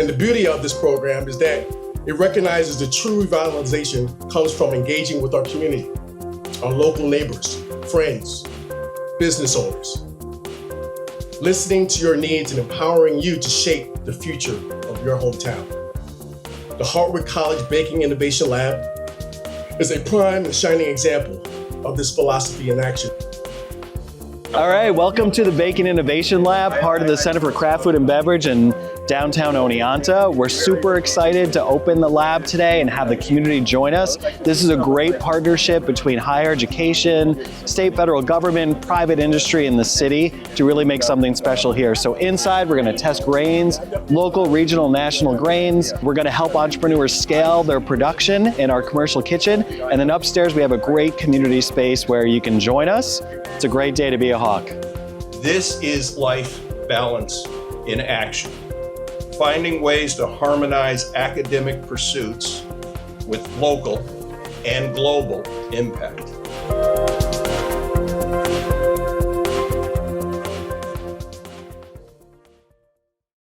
And the beauty of this program is that it recognizes the true revitalization comes from engaging with our community, our local neighbors, friends, business owners, listening to your needs and empowering you to shape the future of your hometown. The Hartwick College Baking Innovation Lab is a prime and shining example of this philosophy in action. All right, welcome to the Baking Innovation Lab, part of the Center for Craft Food and Beverage in downtown Oneonta. We're super excited to open the lab today and have the community join us. This is a great partnership between higher education, state, federal government, private industry, and the city to really make something special here. So inside, we're gonna test grains, local, regional, national grains. We're gonna help entrepreneurs scale their production in our commercial kitchen. And then upstairs, we have a great community space where you can join us. It's a great day to be a Hawk. This is life balance in action. Finding ways to harmonize academic pursuits with local and global impact.